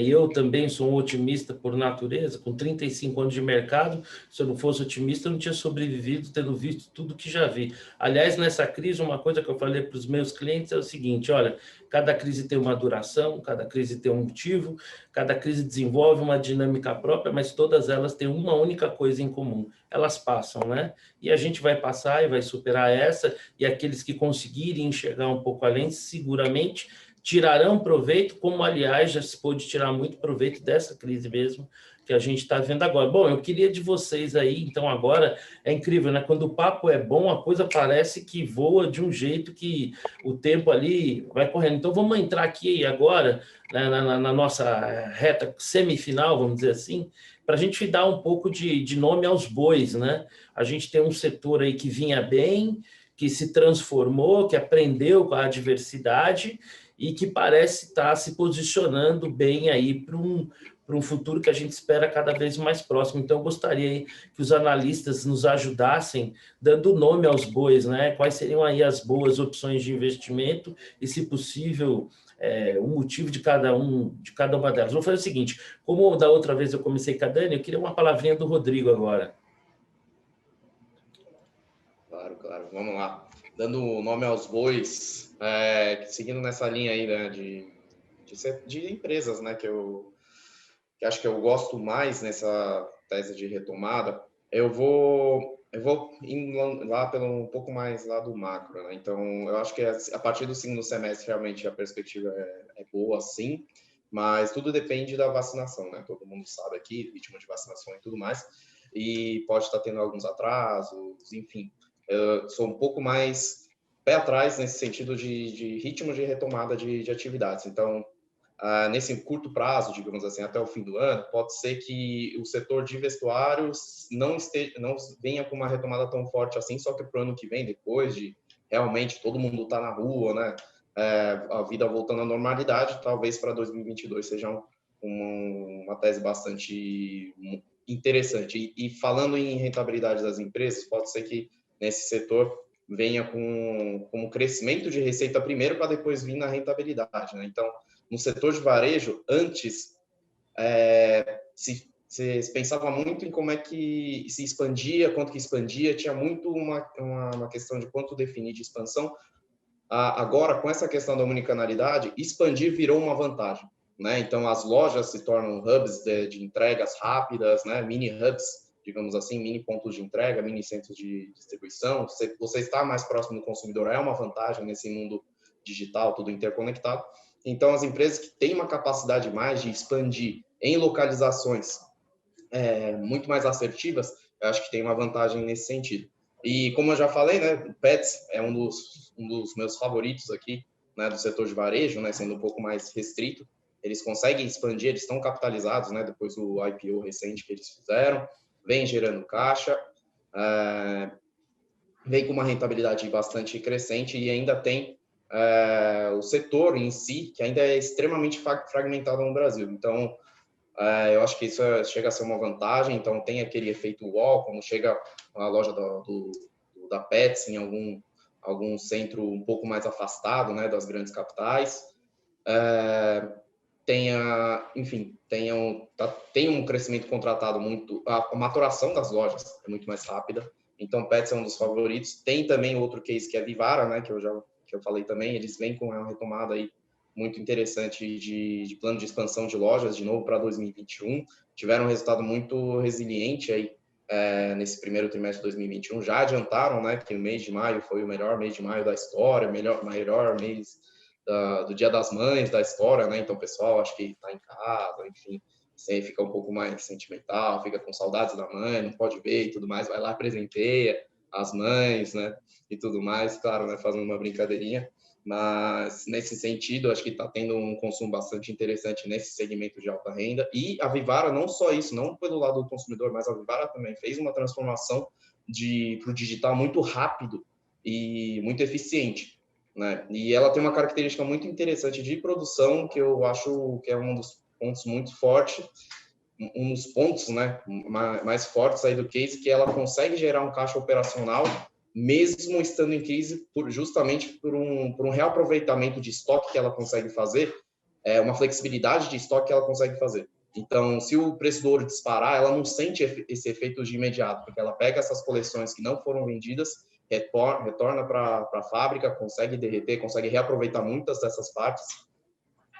Eu também sou um otimista por natureza, com 35 anos de mercado. Se eu não fosse otimista, eu não tinha sobrevivido, tendo visto tudo que já vi. Aliás, nessa crise, uma coisa que eu falei para os meus clientes é o seguinte: olha, cada crise tem uma duração, cada crise tem um motivo, cada crise desenvolve uma dinâmica própria, mas todas elas têm uma única coisa em comum: elas passam, né? E a gente vai passar e vai superar essa, e aqueles que conseguirem enxergar um pouco além, seguramente tirarão proveito, como, aliás, já se pôde tirar muito proveito dessa crise mesmo que a gente está vendo agora. Bom, eu queria de vocês aí, então, agora, é incrível, né? Quando o papo é bom, a coisa parece que voa de um jeito que o tempo ali vai correndo. Então, vamos entrar aqui agora, né, na nossa reta semifinal, vamos dizer assim, para a gente dar um pouco de nome aos bois, né? A gente tem um setor aí que vinha bem, que se transformou, que aprendeu com a adversidade e que parece estar se posicionando bem aí para um futuro que a gente espera cada vez mais próximo. Então, eu gostaria que os analistas nos ajudassem dando nome aos bois, né? Quais seriam aí as boas opções de investimento e, se possível, o motivo de cada uma delas. Vou fazer o seguinte, como da outra vez eu comecei com a Dani, eu queria uma palavrinha do Rodrigo agora. Claro. Vamos lá. Dando nome aos bois, seguindo nessa linha aí, né, de empresas, né, que acho que eu gosto mais nessa tese de retomada, eu vou indo lá um pouco mais lá do macro, né? Então, eu acho que a partir do segundo semestre, realmente, a perspectiva é boa, sim, mas tudo depende da vacinação, né? Todo mundo sabe aqui, ritmo de vacinação e tudo mais, e pode estar tendo alguns atrasos, enfim. Eu sou um pouco mais pé atrás nesse sentido de ritmo de retomada de atividades. Então, nesse curto prazo, digamos assim, até o fim do ano, pode ser que o setor de vestuários não venha com uma retomada tão forte assim, só que para o ano que vem, depois de realmente todo mundo estar na rua, né, a vida voltando à normalidade, talvez para 2022 seja uma tese bastante interessante. E falando em rentabilidade das empresas, pode ser que nesse setor venha com um crescimento de receita primeiro para depois vir na rentabilidade, né? Então, no setor de varejo, antes se pensava muito em como é que se expandia, quanto que expandia, tinha muito uma questão de quanto definir de expansão. Agora, com essa questão da unicanalidade, expandir virou uma vantagem, né? Então, as lojas se tornam hubs de entregas rápidas, né? Mini hubs, digamos assim, mini pontos de entrega, mini centros de distribuição. Você estar mais próximo do consumidor é uma vantagem nesse mundo digital, tudo interconectado. Então, as empresas que têm uma capacidade mais de expandir em localizações muito mais assertivas, eu acho que tem uma vantagem nesse sentido. E como eu já falei, né, o Pets é um dos meus favoritos aqui, né, do setor de varejo, né, sendo um pouco mais restrito. Eles conseguem expandir, eles estão capitalizados, né, depois do IPO recente que eles fizeram, vem gerando caixa, vem com uma rentabilidade bastante crescente e ainda tem o setor em si, que ainda é extremamente fragmentado no Brasil. Então, eu acho que isso chega a ser uma vantagem. Então, tem aquele efeito wall, como chega a loja da Pets em algum centro um pouco mais afastado, né, das grandes capitais. Enfim, tem um crescimento contratado muito... A maturação das lojas é muito mais rápida. Então, Pets é um dos favoritos. Tem também outro case que é Vivara, né, que eu falei também. Eles vêm com uma retomada aí muito interessante de plano de expansão de lojas, de novo, para 2021. Tiveram um resultado muito resiliente aí nesse primeiro trimestre de 2021. Já adiantaram, né, que o mês de maio foi o melhor mês de maio da história, melhor mês do Dia das Mães da história, né? Então, o pessoal acho que está em casa, enfim, você fica um pouco mais sentimental, fica com saudades da mãe, não pode ver e tudo mais, vai lá, presenteia as mães, né? E tudo mais, claro, né? Fazendo uma brincadeirinha. Mas, nesse sentido, acho que está tendo um consumo bastante interessante nesse segmento de alta renda. E a Vivara, não só isso, não pelo lado do consumidor, mas a Vivara também fez uma transformação para o digital muito rápido e muito eficiente, né? E ela tem uma característica muito interessante de produção, que eu acho que é um dos pontos muito fortes, um dos pontos, né, mais fortes aí do case, que ela consegue gerar um caixa operacional mesmo estando em crise, justamente por um reaproveitamento de estoque que ela consegue fazer, uma flexibilidade de estoque que ela consegue fazer. Então, se o preço do ouro disparar, ela não sente esse efeito de imediato, porque ela pega essas coleções que não foram vendidas, retorna para a fábrica, consegue derreter, consegue reaproveitar muitas dessas partes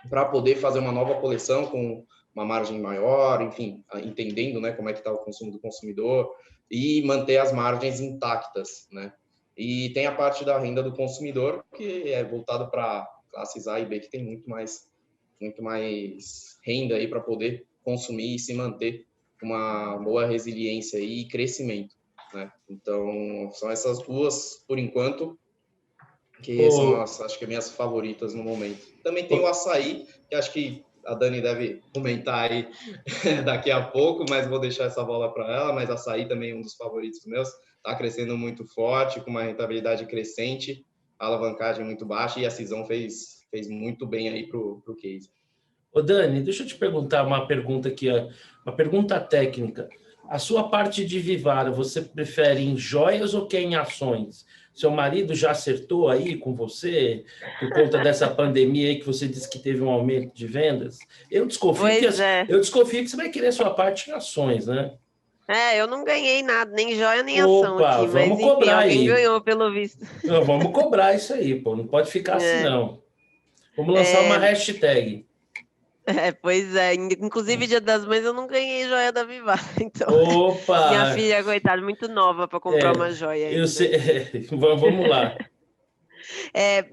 para poder fazer uma nova coleção com uma margem maior, enfim, entendendo, né, como é que está o consumo do consumidor e manter as margens intactas, né? E tem a parte da renda do consumidor, que é voltado para classes A e B, que tem muito mais renda aí para poder consumir e se manter uma boa resiliência e crescimento, né? Então, são essas duas, por enquanto, que são acho que minhas favoritas no momento. Também tem o açaí, que acho que a Dani deve comentar aí daqui a pouco, mas vou deixar essa bola para ela. Mas Açaí também é um dos favoritos meus, está crescendo muito forte, com uma rentabilidade crescente, a alavancagem muito baixa, e a Cisão fez muito bem aí para o case. Ô Dani, deixa eu te perguntar uma pergunta aqui, uma pergunta técnica. A sua parte de Vivara, você prefere em joias ou quer em ações? Seu marido já acertou aí com você por conta dessa pandemia aí que você disse que teve um aumento de vendas? Eu desconfio que você vai querer a sua parte em ações, né? Eu não ganhei nada, nem joia, nem ação aqui, mas vamos enfim, cobrar alguém aí. ganhou pelo visto. Não, vamos cobrar isso aí, pô, não pode ficar assim não. Vamos lançar uma hashtag. Pois é, inclusive Dia das Mães eu não ganhei joia da Vivara, então Opa! minha filha, coitada, muito nova para comprar uma joia ainda. Eu sei, vamos lá.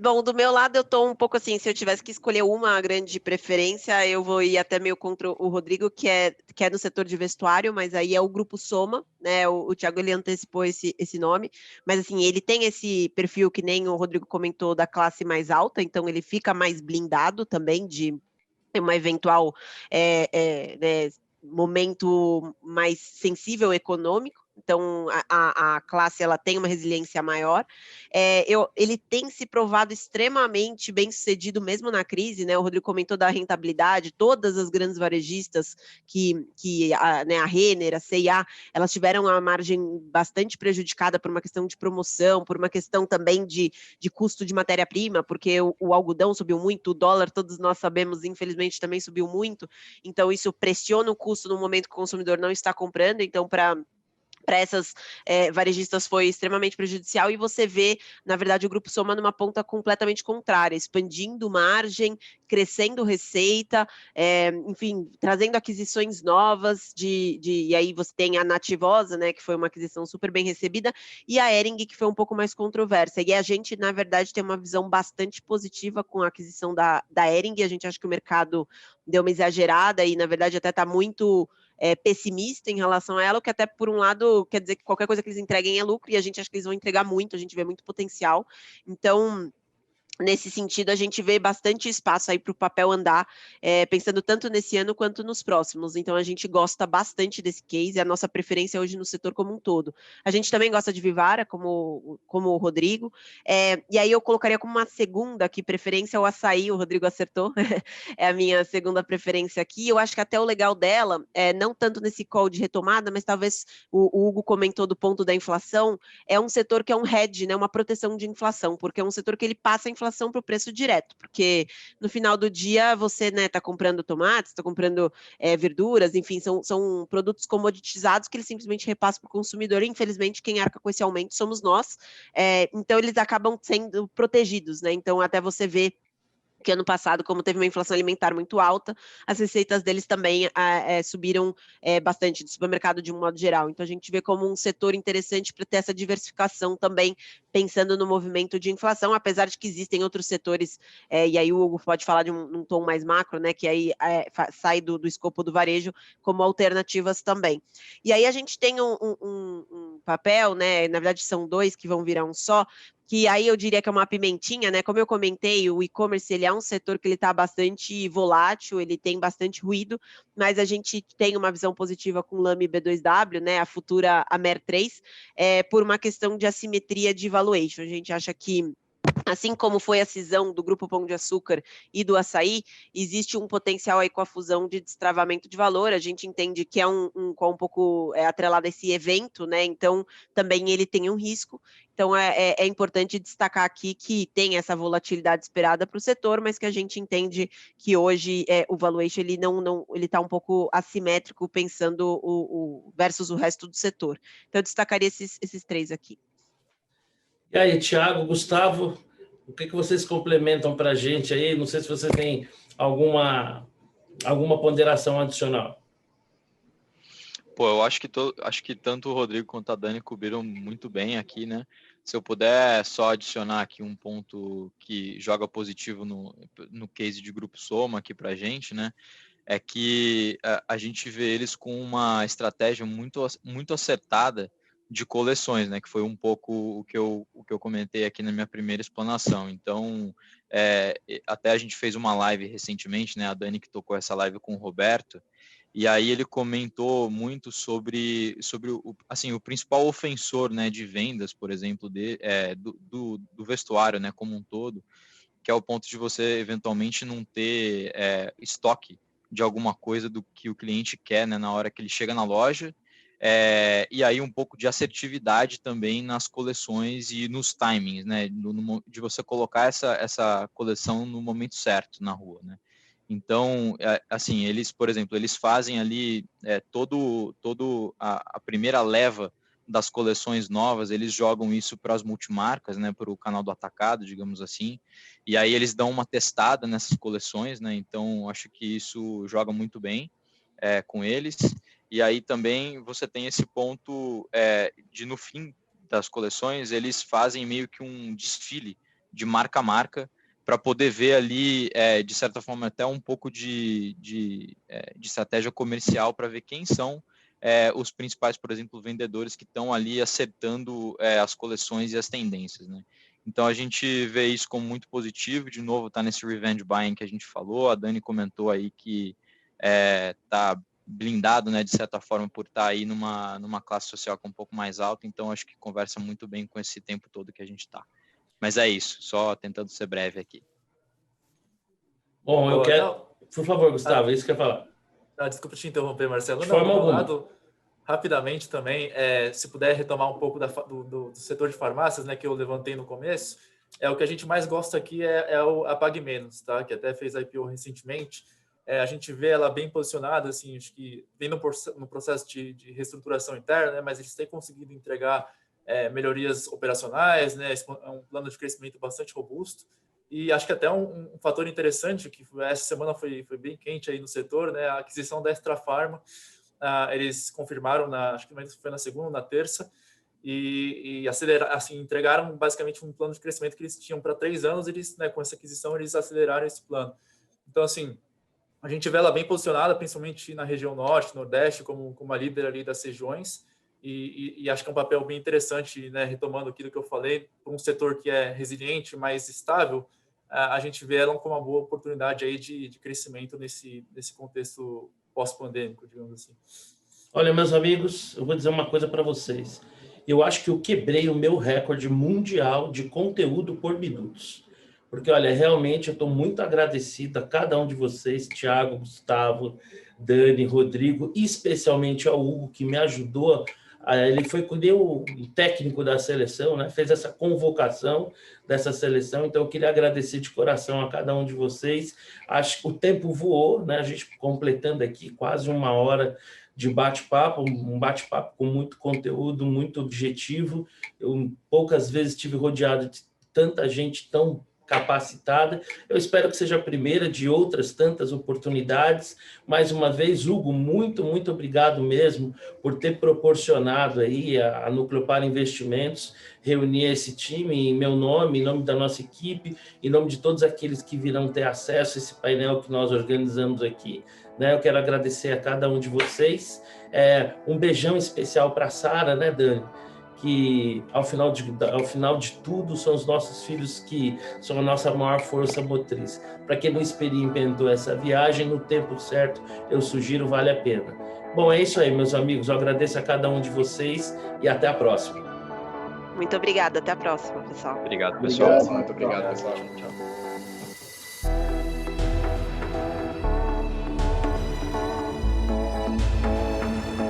Bom, do meu lado eu tô um pouco assim, se eu tivesse que escolher uma grande preferência, eu vou ir até meio contra o Rodrigo, que é no setor de vestuário, mas aí é o Grupo Soma, né, o Thiago ele antecipou esse nome, mas assim, ele tem esse perfil que nem o Rodrigo comentou da classe mais alta, então ele fica mais blindado também de uma eventual né, momento mais sensível econômico. Então, a classe ela tem uma resiliência maior. Ele tem se provado extremamente bem sucedido mesmo na crise, né? O Rodrigo comentou da rentabilidade, todas as grandes varejistas né, a Renner, a C&A, elas tiveram a margem bastante prejudicada por uma questão de promoção, por uma questão também de custo de matéria-prima, porque o algodão subiu muito, o dólar, todos nós sabemos, infelizmente, também subiu muito, então isso pressiona o custo no momento que o consumidor não está comprando, então para essas varejistas foi extremamente prejudicial, e você vê, na verdade, o Grupo Soma numa ponta completamente contrária, expandindo margem, crescendo receita, enfim, trazendo aquisições novas, e aí você tem a Nativosa, né, que foi uma aquisição super bem recebida, e a Hering, que foi um pouco mais controversa, e a gente, na verdade, tem uma visão bastante positiva com a aquisição da Hering, a gente acha que o mercado deu uma exagerada, e na verdade até está muito pessimista em relação a ela, o que até por um lado quer dizer que qualquer coisa que eles entreguem é lucro, e a gente acha que eles vão entregar muito, a gente vê muito potencial, então nesse sentido, a gente vê bastante espaço aí para o papel andar, pensando tanto nesse ano quanto nos próximos. Então, a gente gosta bastante desse case, é a nossa preferência hoje no setor como um todo. A gente também gosta de Vivara, como o Rodrigo, e aí eu colocaria como uma segunda aqui preferência o Açaí, o Rodrigo acertou, é a minha segunda preferência aqui. Eu acho que até o legal dela, não tanto nesse call de retomada, mas talvez o Hugo comentou do ponto da inflação, é um setor que é um hedge, né, uma proteção de inflação, porque é um setor que ele passa a inflação para o preço direto, porque no final do dia você está comprando tomates, está comprando verduras, enfim, são produtos comoditizados que eles simplesmente repassam para o consumidor, e infelizmente quem arca com esse aumento somos nós, então eles acabam sendo protegidos, né? Então até você vê que ano passado, como teve uma inflação alimentar muito alta, as receitas deles também subiram bastante, do supermercado de um modo geral. Então, a gente vê como um setor interessante para ter essa diversificação também, pensando no movimento de inflação, apesar de que existem outros setores, e aí o Hugo pode falar de um tom mais macro, né, que aí sai do escopo do varejo, como alternativas também. E aí a gente tem um papel, né, na verdade são dois que vão virar um só, que aí eu diria que é uma pimentinha, né? Como eu comentei, o e-commerce ele é um setor que ele está bastante volátil, ele tem bastante ruído, mas a gente tem uma visão positiva com Lame B2W, né? A futura Amer 3, por uma questão de assimetria de valuation. A gente acha que, assim como foi a cisão do Grupo Pão de Açúcar e do Açaí, existe um potencial aí com a fusão de destravamento de valor. A gente entende que é um pouco atrelado a esse evento, né? Então, também ele tem um risco. Então, é importante destacar aqui que tem essa volatilidade esperada para o setor, mas que a gente entende que hoje o valuation ele está um pouco assimétrico, pensando versus o resto do setor. Então, eu destacaria esses três aqui. E aí, Thiago, Gustavo, o que vocês complementam para a gente aí? Não sei se você tem alguma ponderação adicional. Pô, eu acho que tanto o Rodrigo quanto a Dani cobriram muito bem aqui, né? Se eu puder só adicionar aqui um ponto que joga positivo no case de Grupo Soma aqui para a gente, né? É que a gente vê eles com uma estratégia muito, muito acertada de coleções, né, que foi um pouco o que eu comentei aqui na minha primeira explanação. Então, até a gente fez uma live recentemente, né, a Dani que tocou essa live com o Roberto, e aí ele comentou muito sobre assim, o principal ofensor, né, de vendas, por exemplo, do vestuário, né, como um todo, que é o ponto de você eventualmente não ter estoque de alguma coisa do que o cliente quer, né, na hora que ele chega na loja, e aí um pouco de assertividade também nas coleções e nos timings, né, de você colocar essa coleção no momento certo na rua, né. Então, assim, eles, por exemplo, eles fazem ali todo a primeira leva das coleções novas, eles jogam isso para as multimarcas, né, para o canal do atacado, digamos assim, e aí eles dão uma testada nessas coleções, né, então acho que isso joga muito bem com eles, e aí também você tem esse ponto de no fim das coleções, eles fazem meio que um desfile de marca a marca, para poder ver ali, de certa forma, até um pouco de estratégia comercial para ver quem são os principais, por exemplo, vendedores que estão ali acertando as coleções e as tendências, né? Então, a gente vê isso como muito positivo. De novo, está nesse revenge buying que a gente falou. A Dani comentou aí que está blindado, né, de certa forma, por estar aí numa classe social que é um pouco mais alta. Então, acho que conversa muito bem com esse tempo todo que a gente está. Mas é isso, só tentando ser breve aqui. Bom, eu quero... Por favor, Gustavo, é isso que eu ia falar. Desculpa te interromper, Marcelo. De forma alguma. Rapidamente também, se puder retomar um pouco do setor de farmácias, né, que eu levantei no começo, o que a gente mais gosta aqui a Pague Menos, tá? Que até fez IPO recentemente. A gente vê ela bem posicionada, assim, acho que vem no processo de reestruturação interna, né, mas eles têm conseguido entregar melhorias operacionais, né, é um plano de crescimento bastante robusto, e acho que até um fator interessante, que essa semana foi bem quente aí no setor, né, a aquisição da Extra Farma. Eles confirmaram, acho que foi na segunda ou na terça, e assim, entregaram basicamente um plano de crescimento que eles tinham para 3 anos, eles, né, com essa aquisição, eles aceleraram esse plano. Então, assim, a gente vê ela bem posicionada, principalmente na região norte, nordeste, como a líder ali das regiões, e acho que é um papel bem interessante, né, retomando aquilo que eu falei, para um setor que é resiliente, mais estável, a gente vê ela como uma boa oportunidade aí de crescimento nesse contexto pós-pandêmico, digamos assim. Olha, meus amigos, eu vou dizer uma coisa para vocês. Eu acho que eu quebrei o meu recorde mundial de conteúdo por minutos. Porque, olha, realmente eu estou muito agradecido a cada um de vocês, Thiago, Gustavo, Dani, Rodrigo, e especialmente ao Hugo, que me ajudou. Ele foi o técnico da seleção, né? Fez essa convocação dessa seleção, então eu queria agradecer de coração a cada um de vocês. Acho que o tempo voou, né? A gente completando aqui quase 1 hora de bate-papo, um bate-papo com muito conteúdo, muito objetivo. Eu poucas vezes estive rodeado de tanta gente tão capacitada. Eu espero que seja a primeira de outras tantas oportunidades. Mais uma vez, Hugo, muito, muito obrigado mesmo por ter proporcionado aí a Nucleopar Investimentos reunir esse time em meu nome, em nome da nossa equipe, em nome de todos aqueles que virão ter acesso a esse painel que nós organizamos aqui. Eu quero agradecer a cada um de vocês. Um beijão especial para a Sara, né, Dani? Que ao final de tudo são os nossos filhos que são a nossa maior força motriz. Para quem não experimentou essa viagem, no tempo certo, eu sugiro, vale a pena. Bom, é isso aí, meus amigos. Eu agradeço a cada um de vocês e até a próxima. Muito obrigada. Até a próxima, pessoal. Obrigado, pessoal. Muito obrigado, pessoal. Tchau.